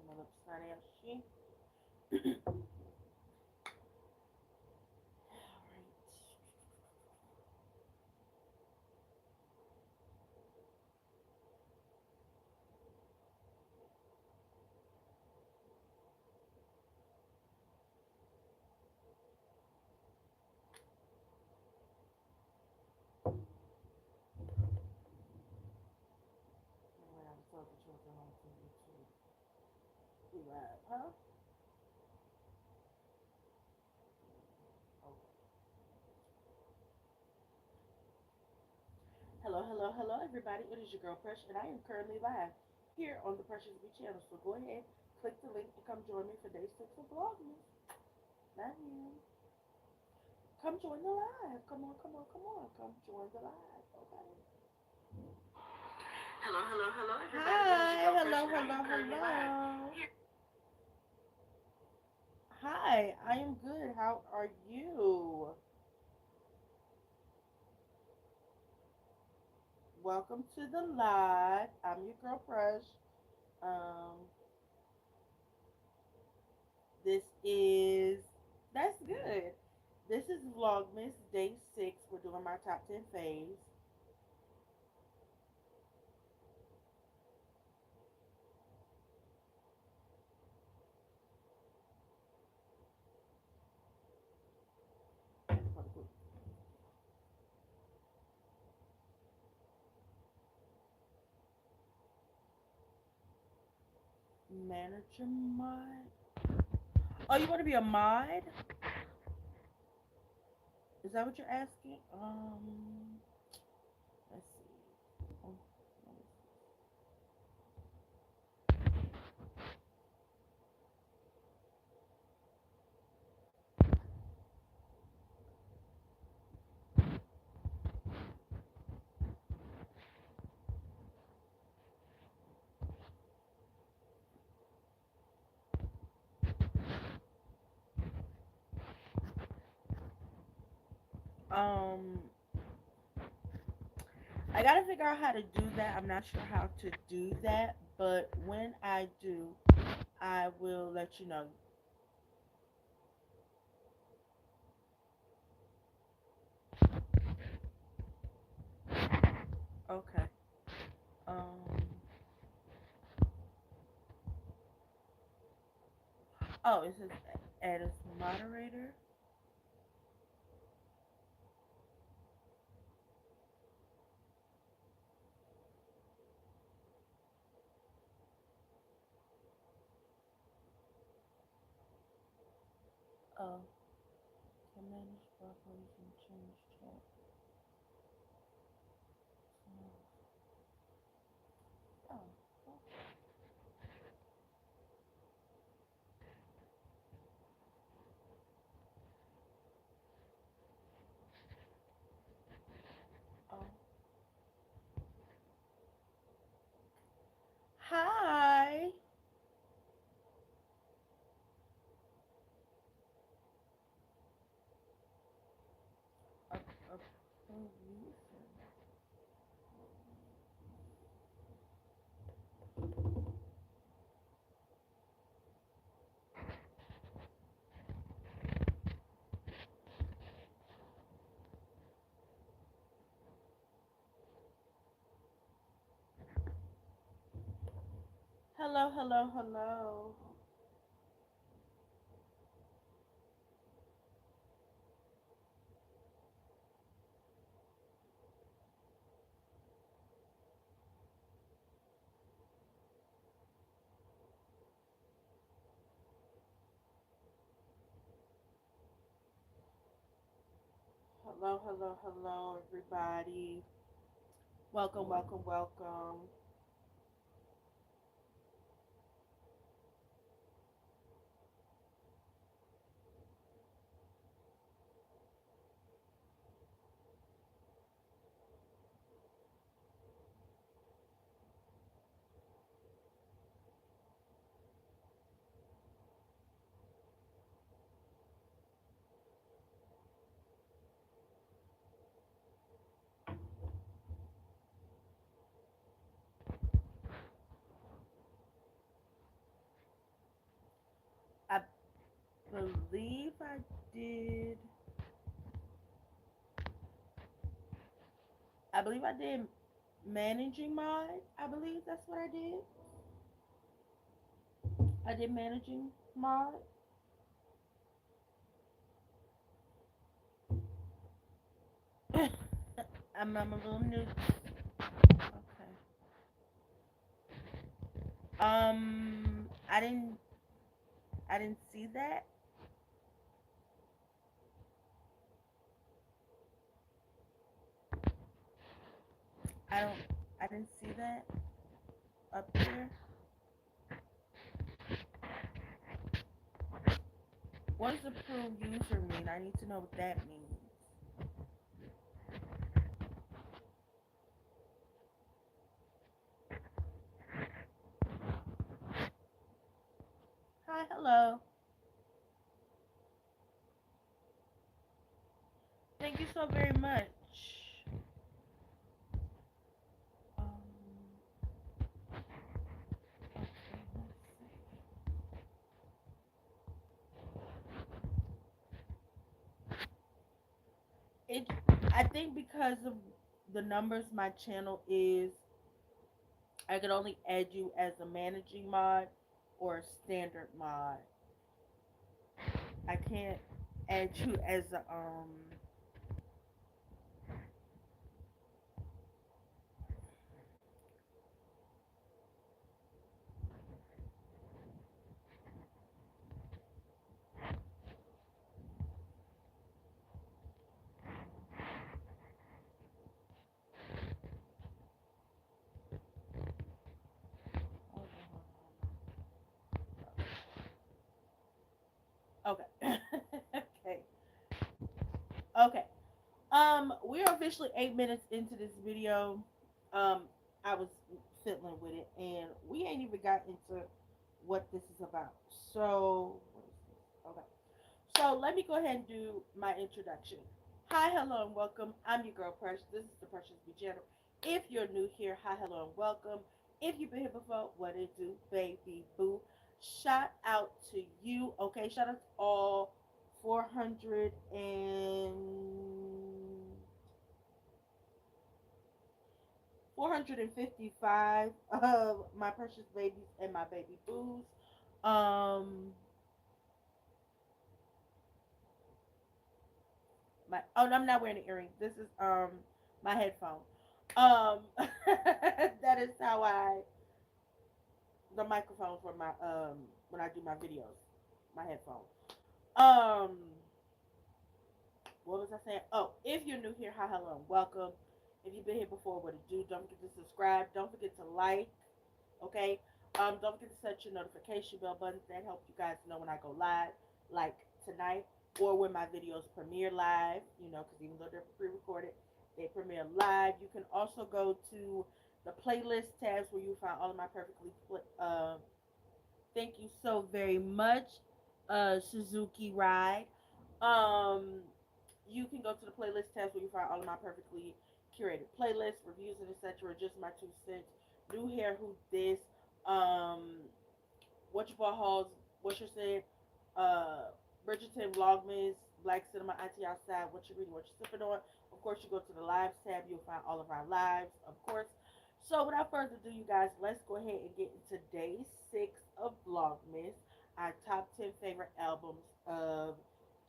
My lips sunny as she. Alright. I was told that you was home to YouTube. You right, huh? Okay. Hello, hello, hello, everybody. It is your girl Fresh, and I am currently live here on the Precious B channel. So go ahead, click the link, and come join me for day 6 of Vlogmas. Love you. Come join the live. Come on, come on, come on. Come join the live. Okay. Hello, hello, hello, everybody. Hi, hello, hello, hello. Hi, I am good. How are you? Welcome to the live. I'm your girl Fresh. Um, this is that's good. This is Vlogmas Day 6. We're doing my top 10 faves. Manager mod. Oh, you want to be a mod? Is that what you're asking? Let's see. Oh, um, I gotta figure out how to do that. I'm not sure how to do that, but when I do, I will let you know. Okay. Um. Oh, it says add as moderator. Oh, can manage buffers and change chat. Oh, oh. Hi. Hello, hello, hello. Hello, hello, hello, everybody. Welcome, welcome, welcome. I believe I did. I believe I did managing mod. I believe that's what I did. I did managing mod. I'm a little new. Okay. I didn't. I didn't see that. I don't. I didn't see that up there. What does approved user mean? I need to know what that means. Hi, hello. Thank you so very much. Um, okay, It. I think because of the numbers my channel is, I could only add you as a managing mod or a standard mod. I can't add you as a Okay. Okay. Okay. We're officially 8 minutes into this video. Um, I was fiddling with it, and we ain't even got into what this is about. So, what is this? Okay. So let me go ahead and do my introduction. Hi, hello, and welcome. I'm your girl Precious. This is the Precious Be Channel. If you're new here, hi, hello, and welcome. If you've been here before, what it do, baby boo? Shout out to you. Okay, shout out to all 400 and 455 of my precious babies and my baby boos. Um, my oh no, I'm not wearing an earring. This is my headphone. That is how I the microphone for my when I do my videos, my headphone. Um, what was I saying? Oh, if you're new here, hi, hello, and welcome. If you've been here before, what to do? Don't forget to subscribe. Don't forget to like. Okay. Don't forget to set your notification bell buttons. That helps you guys know when I go live, like tonight, or when my videos premiere live. You know, because even though they're pre-recorded, they premiere live. You can also go to the playlist tabs where you find all of my perfectly. Thank you so very much, Suzuki Ride. Um, you can go to the playlist tabs where you find all of my perfectly curated playlists, reviews, and etc. Just my 2 cents. New hair, who this? Um, what you bought hauls? What you said? Bridgerton Vlogmas, Black Cinema, Auntie Outside. What you reading? What you sipping on? Of course, you go to the lives tab. You'll find all of our lives, of course. So without further ado, you guys, let's go ahead and get into day 6 of Vlogmas, our top 10 favorite albums of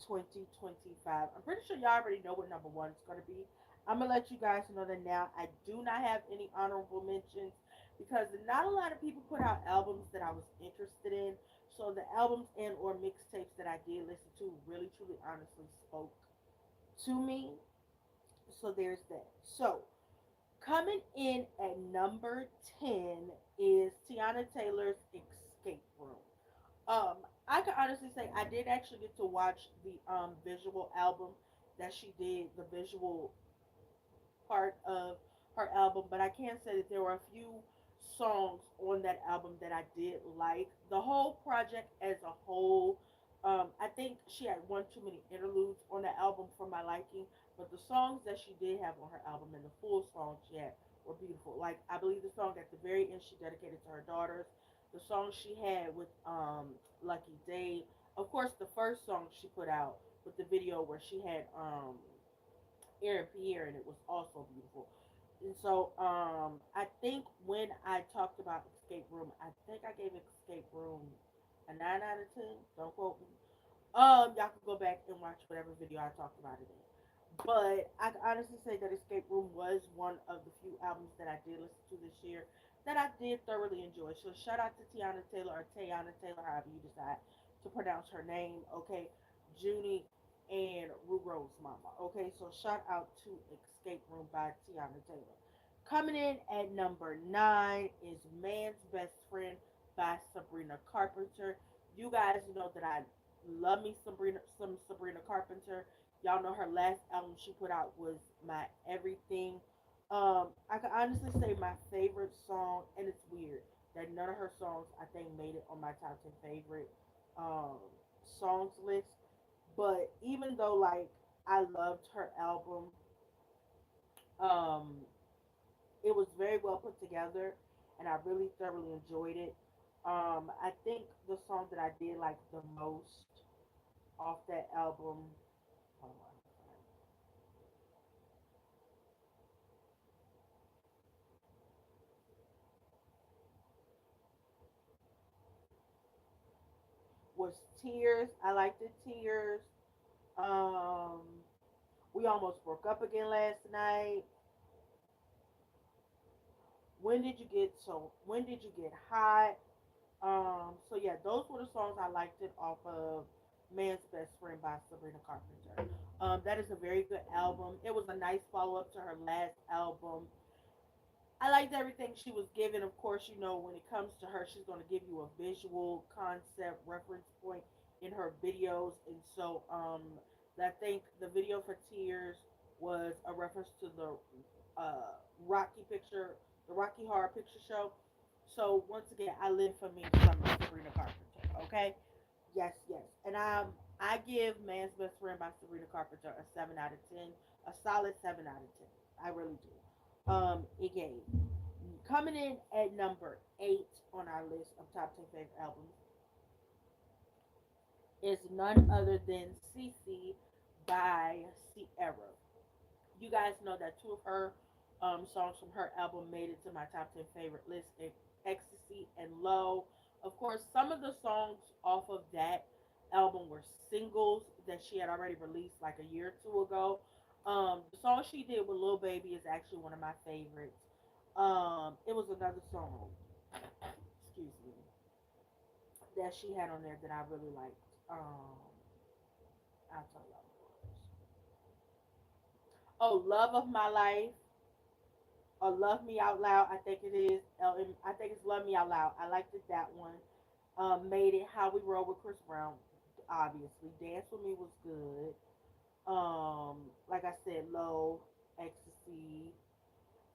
2025. I'm pretty sure y'all already know what number one is going to be. I'm going to let you guys know that now. I do not have any honorable mentions because not a lot of people put out albums that I was interested in. So the albums and or mixtapes that I did listen to really, truly, honestly spoke to me. So there's that. So coming in at number 10 is Tiana Taylor's Escape Room. Um, I can honestly say I did actually get to watch the visual album that she did, the visual part of her album, but I can say that there were a few songs on that album that I did like. The whole project as a whole, I think she had one too many interludes on the album for my liking, but the songs that she did have on her album and the full songs she had were beautiful. Like I believe the song at the very end she dedicated to her daughters. The song she had with Lucky Day, of course, the first song she put out with the video where she had Aaron Pierre, and it was also beautiful. And so, I think when I talked about Escape Room, I think I gave Escape Room a 9 out of 10. Don't quote me. Y'all can go back and watch whatever video I talked about it in. But I can honestly say that Escape Room was one of the few albums that I did listen to this year that I did thoroughly enjoy. So shout out to Tiana Taylor or Tayana Taylor, however you decide to pronounce her name. Okay, Junie and Rugro's mama. Okay, so shout out to Escape Room by Tiana Taylor. Coming in at number 9 is Man's Best Friend by Sabrina Carpenter. You guys know that I love me some Sabrina Carpenter. Y'all know her last album she put out was My Everything. I can honestly say my favorite song, and it's weird that none of her songs I think made it on my top 10 favorite um, songs list. But even though like I loved her album, um, it was very well put together, and I really thoroughly enjoyed it. I think the song that I did like the most off that album, hold on, was Tears. I liked the Tears. Um, we almost broke up again last night. When did you get hot? So yeah, those were the songs I liked it off of Man's Best Friend by Sabrina Carpenter. That is a very good album. It was a nice follow up to her last album. I liked everything she was given. Of course, you know, when it comes to her, she's going to give you a visual concept reference point in her videos. And so I think the video for Tears was a reference to the Rocky picture, the Rocky Horror Picture Show. So once again, I live for me some Sabrina Carpenter. Okay, yes, yes, and I give Man's Best Friend by Sabrina Carpenter a 7 out of 10, a solid 7 out of 10. I really do. It gave coming in at number 8 on our list of top 10 favorite albums is none other than CC by Sierra. You guys know that two of her songs from her album made it to my top 10 favorite list: Ecstasy and Low. Of course, some of the songs off of that album were singles that she had already released like a year or two ago. The song she did with Lil Baby is actually one of my favorites. It was another song, excuse me, that she had on there that I really liked. I'll tell y'all what it was. Oh, Love of My Life or Love Me Out Loud. I think it is. I think it's Love Me Out Loud. I liked it that one. Made It, How We Roll with Chris Brown. Obviously, Dance with Me was good. Like I said, Low, Ecstasy.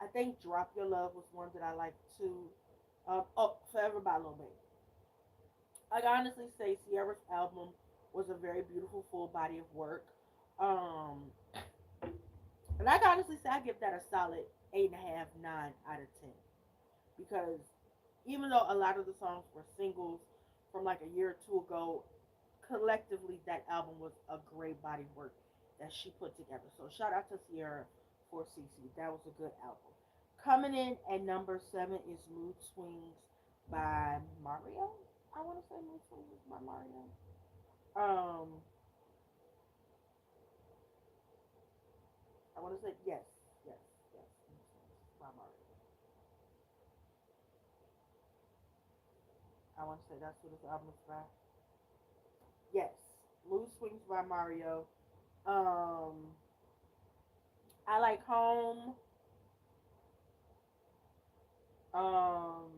I think Drop Your Love was one that I liked too. Oh, Forever by Lil Baby. I can honestly say Sierra's album was a very beautiful full body of work. Um, and I can honestly say I give that a solid 8.5, 9 out of 10. Because even though a lot of the songs were singles from like a year or two ago, collectively that album was a great body of work that she put together. So shout out to Sierra for CC. That was a good album. Coming in at number 7 is Mood Swings by Mario. I want to say Mood Swings is by Mario. Um, I want to say yes, yes, yes. Mood Swings by Mario. I want to say that's what this album is by. Yes, Mood Swings by Mario. Um, I like Home. Um,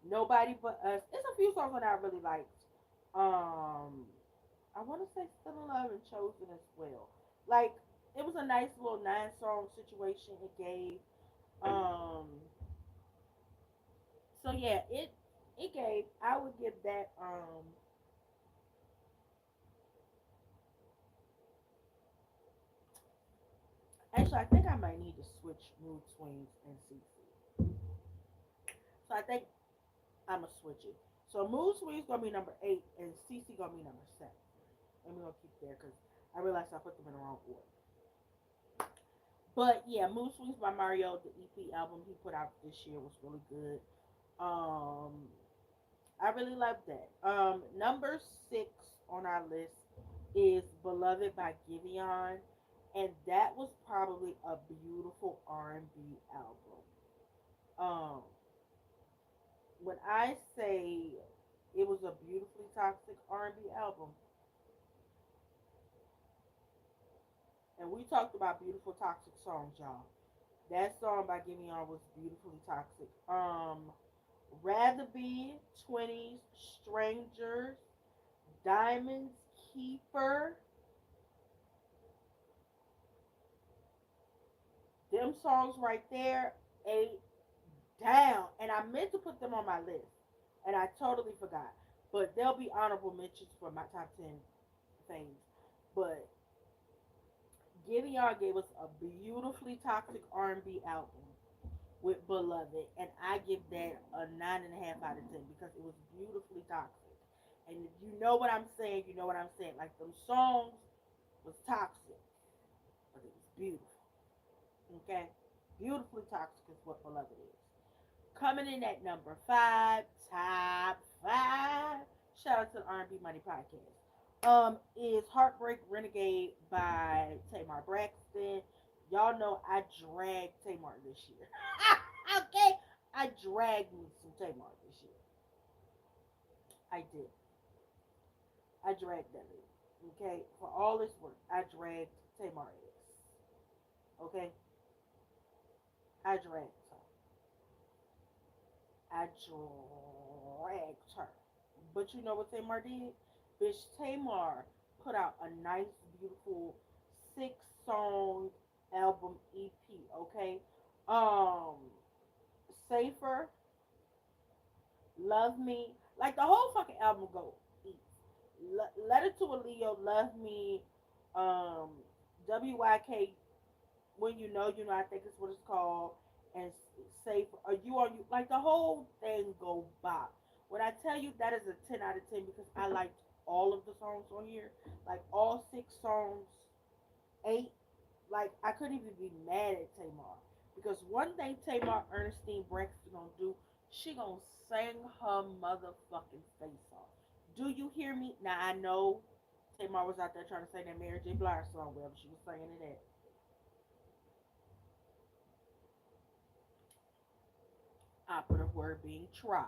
Nobody But Us. There's a few songs that I really liked. Um, I want to say Still in Love and Chosen as well. Like, it was a nice little 9 song situation it gave. Um, so yeah, it gave. I would give that. Actually, I think I might need to switch Mood Swings and CC. So I think I'm gonna switch it. So Mood Swings gonna be number 8, and CC gonna be number 7. And we're gonna keep there because I realized I put them in the wrong order. But yeah, Mood Swings by Mario, the EP album he put out this year was really good. Um, I really love that. Number 6 on our list is Beloved by Giveon, and that was probably a beautiful R&B album. When I say it was a beautifully toxic R&B album, and we talked about beautiful toxic songs, y'all. That song by Giveon was beautifully toxic. Rather Be, 20s, Strangers, Diamonds, Keeper, them songs right there, ate down. And I meant to put them on my list, and I totally forgot. But they'll be honorable mentions for my top 10 things. But Gideon gave us a beautifully toxic R&B album with Beloved, and I give that a 9.5 out of 10 because it was beautifully toxic. And if you know what I'm saying, you know what I'm saying. Like them songs was toxic, but it was beautiful. Okay, beautifully toxic is what Beloved is. Coming in at number 5, top 5. Shout out to the R&B Money Podcast. Is Heartbreak Renegade by Tamar Braxton. Y'all know I dragged Tamar this year. Okay, I dragged me some Tamar this year. I did. I dragged that in. Okay, for all this work, I dragged Tamar X. Okay, I dragged her. I dragged her. But you know what Tamar did? Bitch, Tamar put out a nice, beautiful 6 song album EP. Okay, um, Safer, Love Me, like the whole fucking album go eat. Letter to a Leo, Love Me, um, WYK, When You Know, I think is what it's called, and Safe. Are you on you? Like the whole thing go by. When I tell you that is a 10 out of 10 because I liked all of the songs on here, like all 6 songs, 8. Like I couldn't even be mad at Tamar because one thing Tamar Ernestine Braxton gonna do, she gonna sing her motherfucking face off. Do you hear me? Now I know Tamar was out there trying to sing that Mary J. Blige song, wherever she was singing it at. Operative word being tried.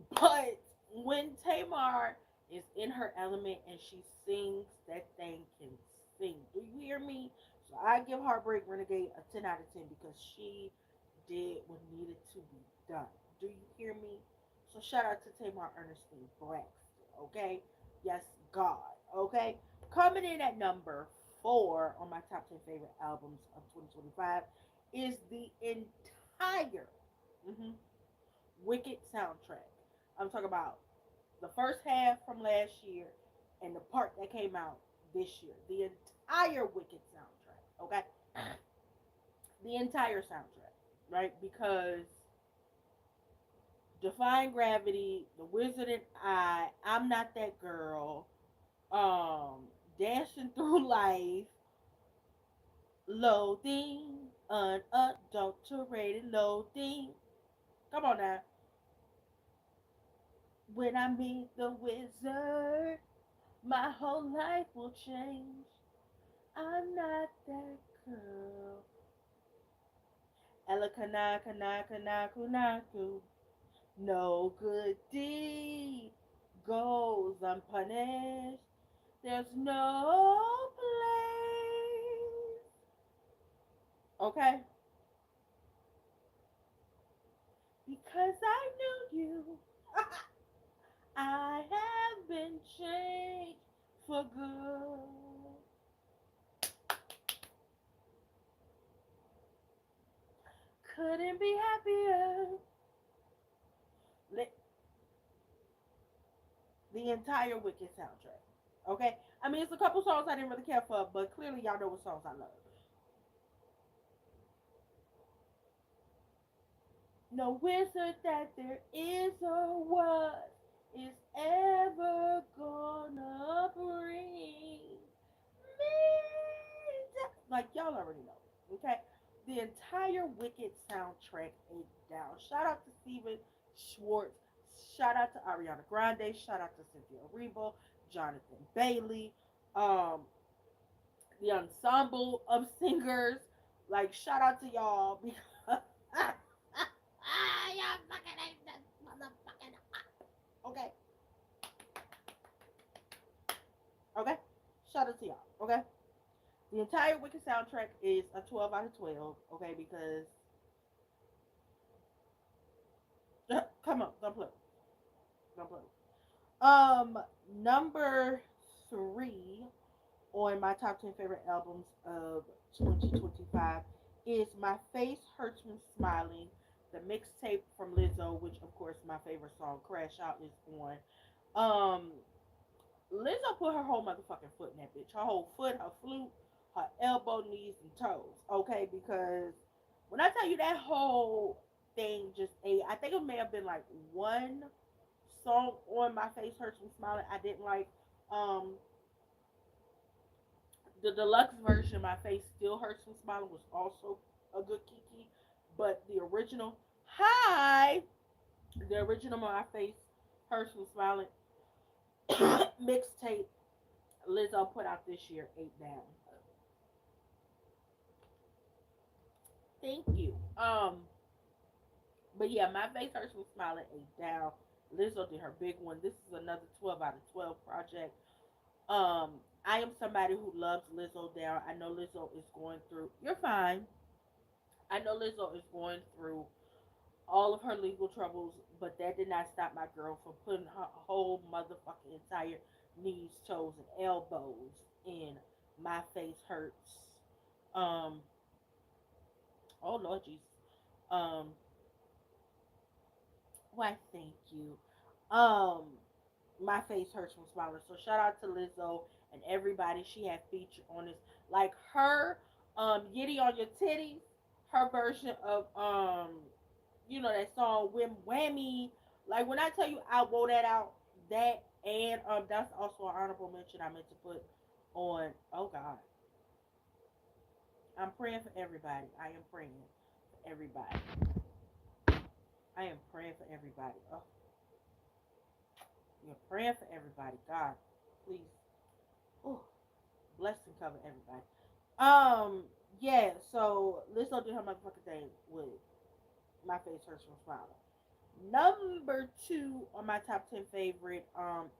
But when Tamar is in her element and she sings, that thing can sing. Do you hear me? So I give Heartbreak Renegade a 10 out of 10 because she did what needed to be done. Do you hear me? So shout out to Tamar Ernestine Braxton, okay? Yes, God, okay? Coming in at number 4 on my top 10 favorite albums of 2025 is the entire mhm, Wicked soundtrack. I'm talking about the first half from last year and the part that came out this year. The entire Wicked soundtrack, okay? The entire soundtrack, right? Because Defying Gravity, The Wizard and I'm Not That Girl, Dancing Through Life, Loathing, unadulterated loading. Come on now. When I meet the wizard, my whole life will change. I'm not that girl. Ella kanaka naka naku naku. No good deed goes unpunished. There's no place. Okay? Because I knew you. I have been changed for good. Couldn't be happier. The entire Wicked soundtrack. Okay? I mean, it's a couple songs I didn't really care for, but clearly y'all know what songs I love. No wizard that there is or was is ever gonna bring me down. Like y'all already know, okay? The entire Wicked soundtrack is down. Shout out to Steven Schwartz. Shout out to Ariana Grande. Shout out to Cynthia Erivo, Jonathan Bailey, um, the ensemble of singers. Like shout out to y'all because y'all fucking ain't that motherfucking okay. Okay? Shout out to y'all. Okay? The entire Wicked soundtrack is a 12 out of 12. Okay? Because come on, don't play. Don't play. Number three on my top 10 favorite albums of 2025 is My Face Hurts When Smiling, the mixtape from Lizzo, which of course my favorite song, Crash Out, is on. Um, Lizzo put her whole motherfucking foot in that bitch. Her whole foot, her flute, her elbow, knees, and toes. Okay, because when I tell you that whole thing just ate, I think it may have been like one song on My Face Hurts From Smiling I didn't like. Um, the deluxe version, My Face Still Hurts From Smiling, was also a good kiki. But the original, hi, the original My Face Hurts From Smiling mixtape Lizzo put out this year, ate down. Thank you. But yeah, My Face Hurts From Smiling, ate down. Lizzo did her big one. This is another 12 out of 12 project. Um, I am somebody who loves Lizzo down. I know Lizzo is going through. You're fine. I know Lizzo is going through all of her legal troubles, but that did not stop my girl from putting her whole motherfucking entire knees, toes, and elbows in My Face Hurts. Um, oh Lord Jesus. Um, why? Thank you. Um, My Face Hurts From Smiling. So shout out to Lizzo and everybody she had featured on this. Like her, Yitty on Your Titties, her version of that song Wham Whammy. Like when I tell you I wore that out, that and that's also an honorable mention I meant to put on. Oh God, I'm praying for everybody. I am praying for everybody. I am praying for everybody. Oh, you're praying for everybody. God, please, oh, bless and cover everybody. Yeah. So let's go do her motherfucking thing with My Face Hurts From Smiling. Number two on my top 10 favorite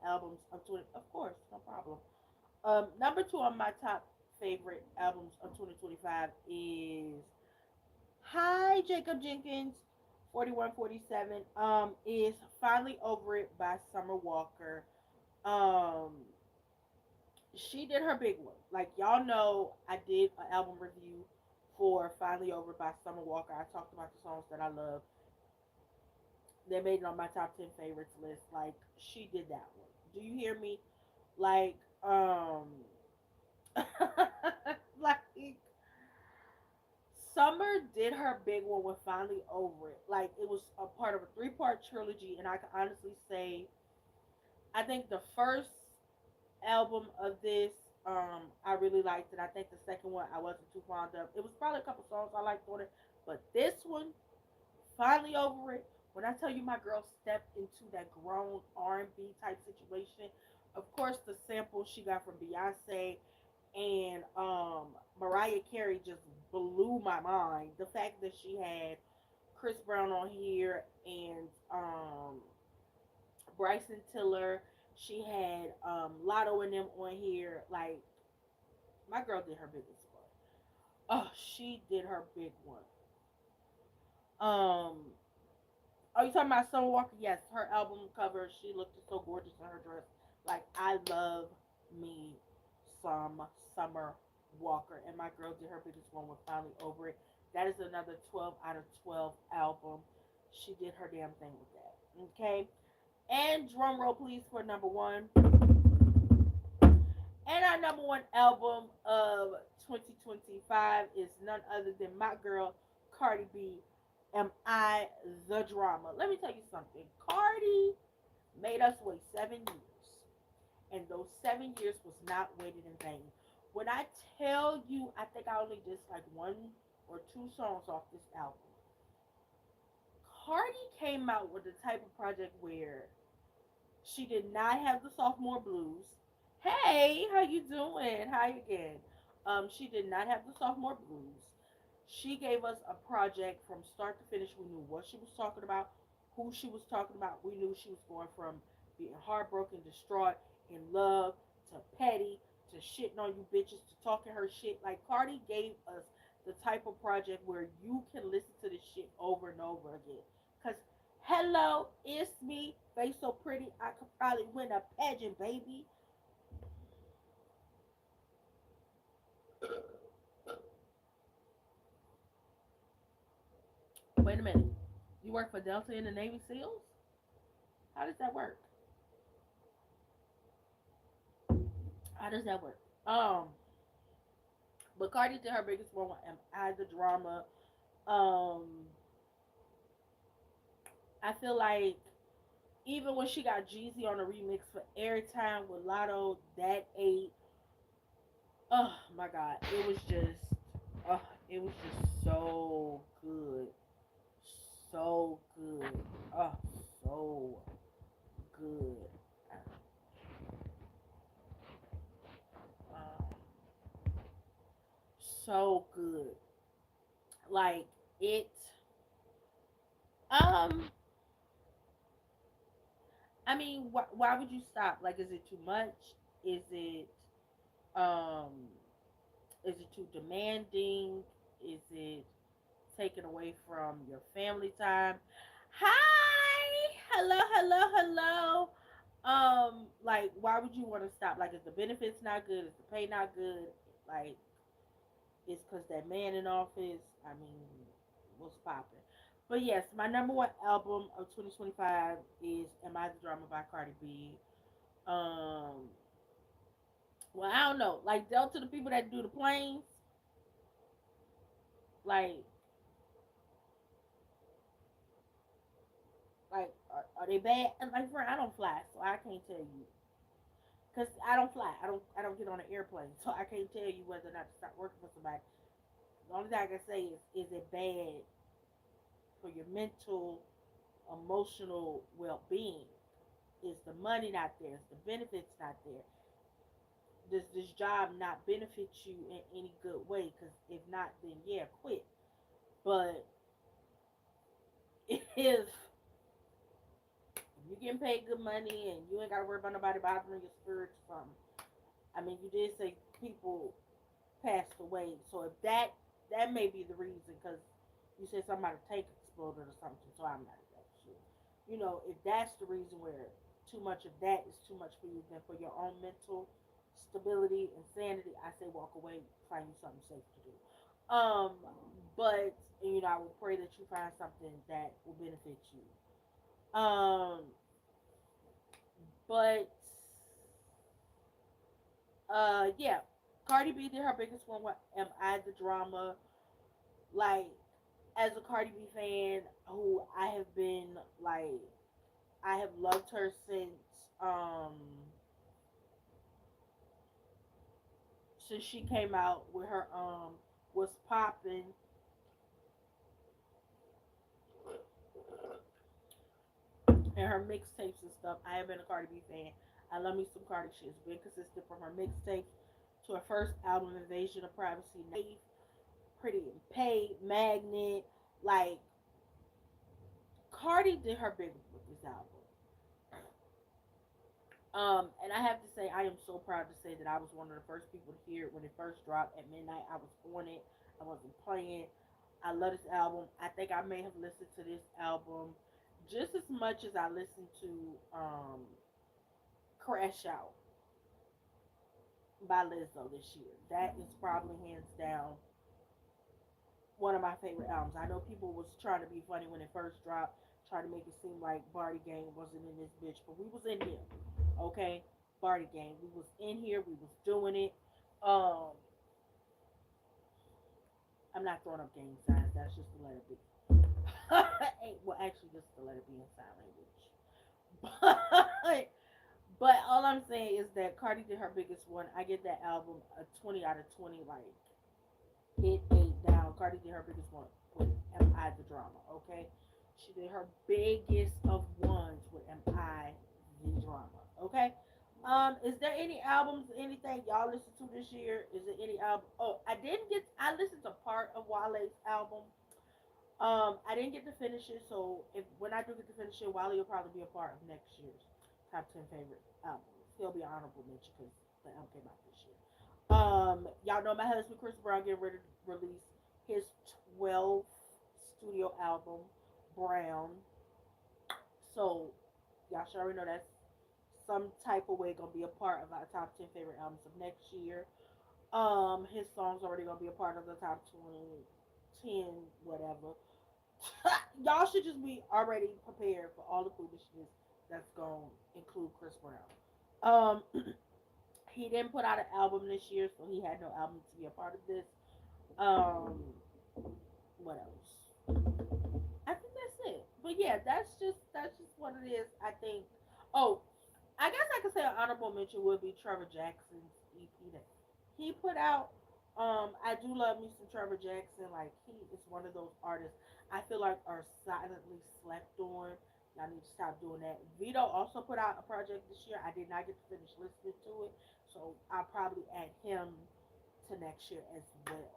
albums of 20, of course, no problem. Number two on my top favorite albums of 2025 is Hi Jacob Jenkins 4147 is Finally Over It by Summer Walker. Um she did her big one. Like y'all know I did an album review for Finally Over by Summer Walker. I talked about the songs that I love. They made it on my top 10 favorites list. Like she did that one. Do you hear me? Like like Summer did her big one with Finally Over It. Like it was a part of a three-part trilogy, and I can honestly say I think the first album of this I really liked it. I think the second one I wasn't too fond of. It was probably a couple songs I liked on it, but this one, finally over it. When I tell you my girl stepped into that grown R&B type situation, of course the sample she got from Beyonce and Mariah Carey just blew my mind. The fact that she had Chris Brown on here and Bryson Tiller, she had Lotto and them on here. Like my girl did her biggest one. Oh, she did her big one. Are you talking about Summer Walker? Yes, her album cover. She looked so gorgeous in her dress. Like I love me some Summer Walker, and my girl did her biggest one with Finally Over It. That is another 12 out of 12 album. She did her damn thing with that. Okay, and drum roll please for number one. And our number one album of 2025 is none other than my girl Cardi B. Am I the Drama? Let me tell you something. Cardi made us wait 7 years, and those 7 years was not waited in vain. When I tell you, I think I only did like one or two songs off this album. Cardi came out with the type of project where she did not have the sophomore blues. Hey, how you doing? Hi again. She did not have the sophomore blues. She gave us a project from start to finish. We knew what she was talking about, who she was talking about. We knew she was going from being heartbroken, distraught, in love, to petty, to shitting on you bitches, to talking her shit. Like Cardi gave us the type of project where you can listen to this shit over and over again. Cause hello, it's me. Face so pretty, I could probably win a pageant, baby. Wait a minute. You work for Delta in the Navy SEALs? How does that work? How does that work? But Cardi did her biggest one with Am I the Drama. Um, I feel like even when she got Jeezy on the remix for Airtime with Lotto, that ate. Oh my God, oh, it was just so good, so good, oh, so good, um, so good. Like it. Um, I mean, why would you stop? Like, is it too much? Is it um, is it too demanding? Is it taken away from your family time? Hi, hello, hello, hello. Like, why would you want to stop? Like, is the benefits not good? Is the pay not good? Like, it's because that man in office. I mean, what's popping? But yes, my number one album of 2025 is "Am I the Drama" by Cardi B. Um, well, I don't know. Like, Delta, the people that do the planes, like, are they bad? And like, friend, I don't fly, so I can't tell you. Cause I don't fly. I don't get on an airplane, so I can't tell you whether or not to start working for somebody. The only thing I can say is it bad for your mental, emotional well-being? Is the money not there? Is the benefits not there? Does this job not benefit you in any good way? Because if not, then yeah, quit. But if you're getting paid good money and you ain't got to worry about nobody bothering your spirit or something, I mean, you did say people passed away, so if that may be the reason, because you said somebody tank exploded or something, so I'm not that sure. You know, if that's the reason where too much of that is too much for you, then for your own mental stability and sanity, I say walk away, find you something safe to do. But you know, I will pray that you find something that will benefit you. But yeah, Cardi B did her biggest one with "Am I the Drama?" Like, as a Cardi B fan, who I have been like, I have loved her since um since she came out with her was popping and her mixtapes and stuff. I have been a Cardi B fan. I love me some Cardi. She has been consistent from her mixtapes to her first album, Invasion of Privacy, Pretty and Paid, Magnet. Like, Cardi did her big with this album. And I have to say, I am so proud to say that I was one of the first people to hear it when it first dropped at midnight. I was on it. I wasn't playing. I love this album. I think I may have listened to this album just as much as I listened to Crash Out by Lizzo this year. That is probably hands down one of my favorite albums. I know people was trying to be funny when it first dropped, trying to make it seem like Barty Gang wasn't in this bitch, but we was in here, okay? Barty Gang, we was in here, we was doing it. Um, I'm not throwing up gang signs. That's just to let it be. Well, actually, just to let it be in sign language. But all I'm saying is that Cardi did her biggest one. I get that album a 20 out of 20. Like, it ate down. Cardi did her biggest one with M.I. the Drama, okay? She did her biggest of ones with M.I. the Drama, okay? Is there any albums, anything y'all listened to this year? Is there any album? Oh, I listened to part of Wale's album. I didn't get to finish it, so if when I do get to finish it, Wale will probably be a part of next year's top 10 favorite albums. He'll be an honorable mention because the album came out this year. Y'all know my husband Chris Brown getting ready to release his 12th studio album, Brown. So y'all should already know that's some type of way gonna be a part of our top 10 favorite albums of next year. His song's already gonna be a part of the top 20, 10, whatever. Y'all should just be already prepared for all the foolishness that's gonna include Chris Brown. He didn't put out an album this year, so he had no album to be a part of this. Um, what else? I think that's it. But yeah, that's just what it is. I think. Oh, I guess I could say an honorable mention would be Trevor Jackson's EP that he put out. I do love me some Trevor Jackson. Like, he is one of those artists I feel like are silently slept on. Y'all need to stop doing that. Vito also put out a project this year. I did not get to finish listening to it, so I'll probably add him to next year as well.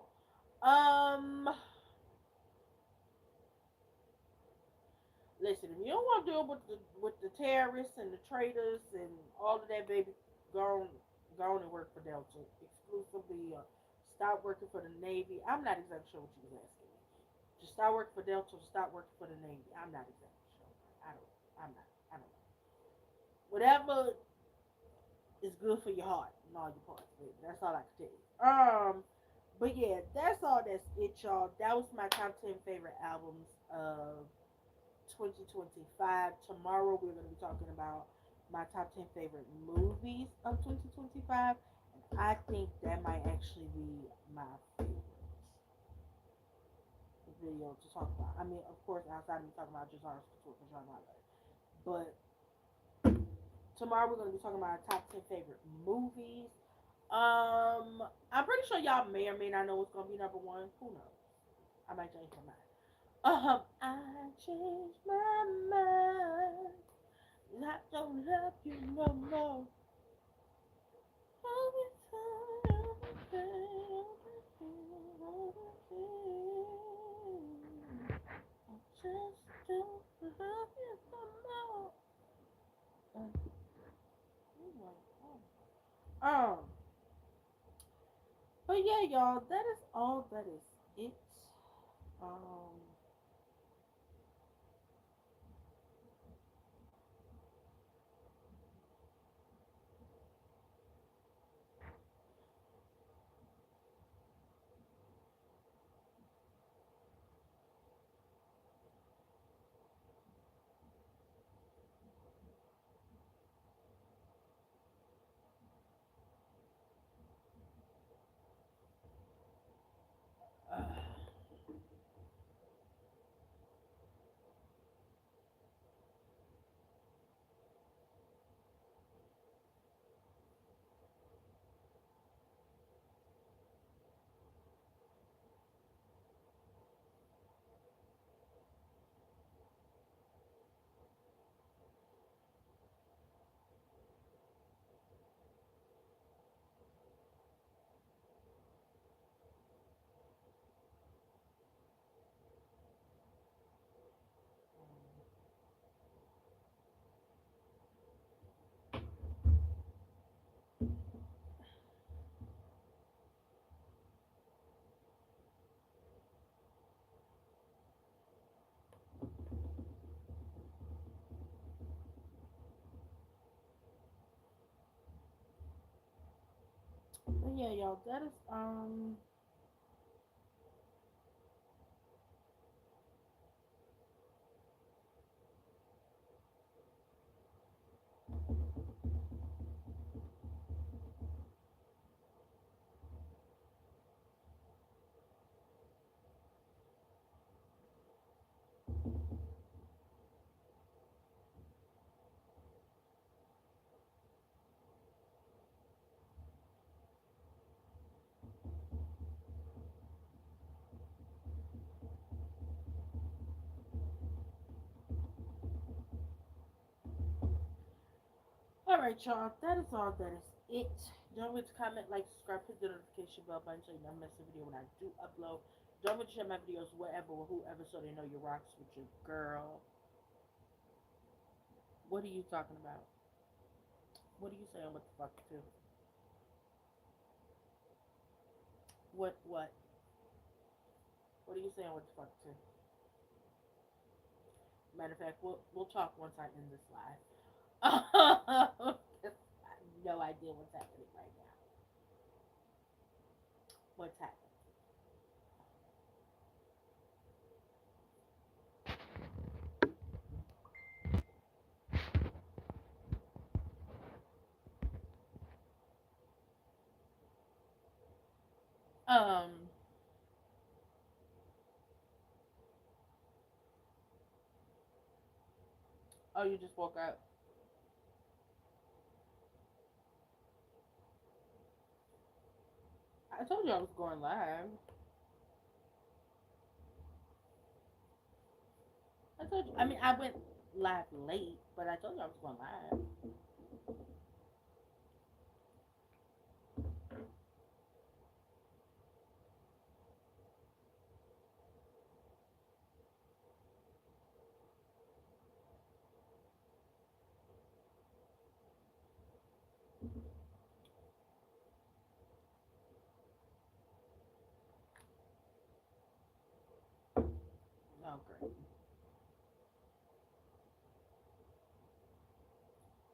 Listen, if you don't want to deal with the terrorists and the traitors and all of that, baby, go on, go on and work for Delta exclusively. Stop working for the Navy. I'm not exactly sure what you was asking me. Just start working for Delta. Stop working for the Navy. I'm not exactly sure. I don't. I'm not. I don't know. Whatever is good for your heart and all your parts, baby. That's all I can tell you. But yeah, that's all. That's it, y'all. That was my top 10 favorite albums of 2025. Tomorrow we're going to be talking about my top 10 favorite movies of 2025. And I think that might actually be my favorite video to talk about. I mean, of course, outside of me talking about just artists couture for John Oliver. But tomorrow we're going to be talking about our top 10 favorite movies. I'm pretty sure y'all may or may not know what's going to be number one. Who knows? I might change my mind. I changed my mind. I don't love you no more. Every I just don't love you no more. Um, but yeah, y'all, that is all. That is it. Um, Yeah, y'all, that is all right, y'all. That is all. That is it. Don't forget to comment, like, subscribe, hit the notification bell button so you never miss a video when I do upload. Don't forget to share my videos wherever or whoever so they know you rocks with your girl. What are you talking about? What are you saying? What the fuck too? What? What? What are you saying? What the fuck too? Matter of fact, we'll talk once I end this live. I have no idea what's happening right now. What's happening? Um. Oh, you just woke up. I told you I was going live. I told you. I mean, I went live late, but I told you I was going live. Oh, great.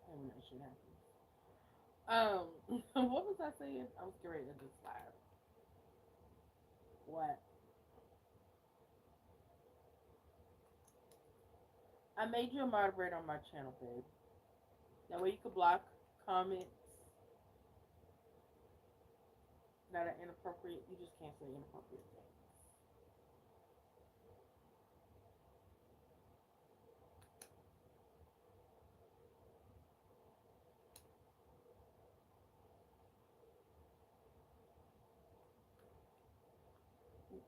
I mean, that shit happen. What was I saying? I was getting ready to this live. What? I made you a moderator on my channel, babe. That way you could block comments that are inappropriate. You just can't say inappropriate things.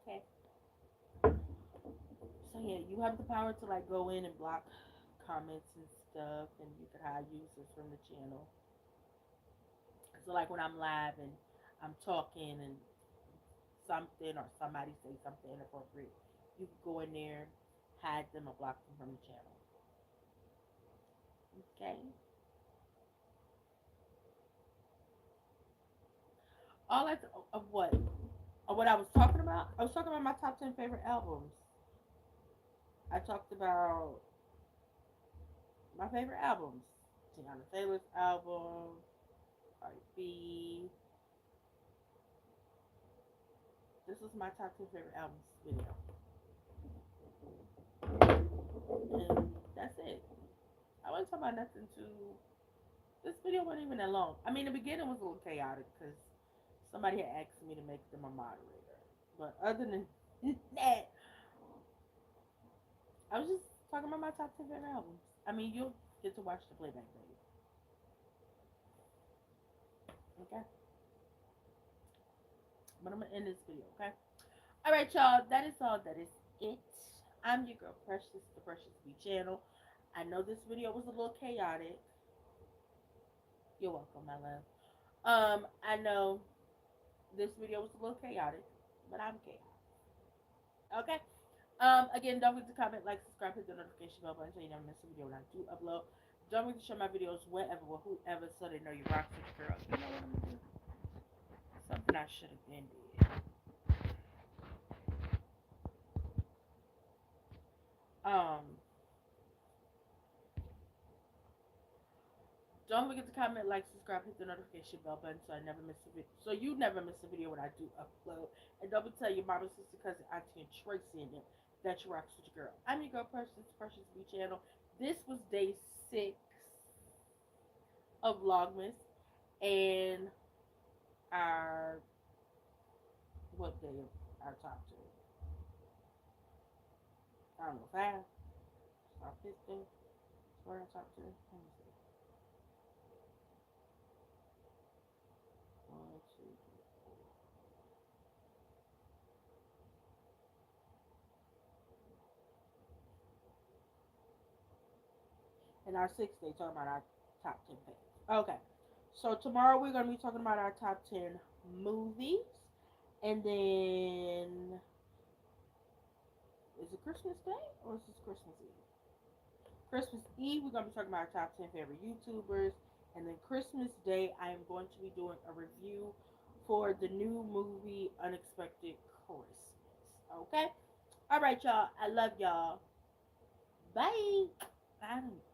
Okay. So yeah, you have the power to like go in and block comments and stuff, and you could hide users from the channel. So like when I'm live and I'm talking and something or somebody say something inappropriate, you can go in there, hide them or block them from the channel. Okay. All that of what? Of what I was talking about? I was talking about my top 10 favorite albums. I talked about my favorite albums. Tiana Taylor's album, Cardi B. This was my top 10 favorite albums video. And that's it. I wasn't talking about nothing too. This video wasn't even that long. I mean, the beginning was a little chaotic because somebody had asked me to make them a moderator. But other than that, I was just talking about my top 10 favorite albums. I mean, you'll get to watch the playback video. Okay? But I'm going to end this video, okay? All right, y'all. That is all. That is it. I'm your girl, Precious, the Precious B channel. I know this video was a little chaotic. You're welcome, my love. I know this video was a little chaotic, but I'm chaotic. Okay? Again, don't forget to comment, like, subscribe, hit the notification bell button so you never miss a video when I do upload. Don't forget to share my videos wherever or whoever so they know you rock with your girl. You know what I'm gonna do? Something I should have been did. Um, Don't forget to comment, like, subscribe, hit the notification bell button so I never miss a video. So you never miss a video when I do upload. And don't be tell your mama, sister, cousin, auntie, and Tracy in it that you rocks with your girl. I'm your girl Precious, Precious B channel. This was day 6 of Vlogmas, and our what day of our top 10? I don't know, 5, top 15. Where our top 10? Let me see. 1, 2, 3, 4. And our 6th day, talking about our top 10 faves. Okay, so tomorrow we're going to be talking about our top 10 movies. And then, is it Christmas Day or is this Christmas Eve? Christmas Eve, we're going to be talking about our top 10 favorite YouTubers. And then Christmas Day, I am going to be doing a review for the new movie Unexpected Christmas. Okay? All right, y'all. I love y'all. Bye. Bye.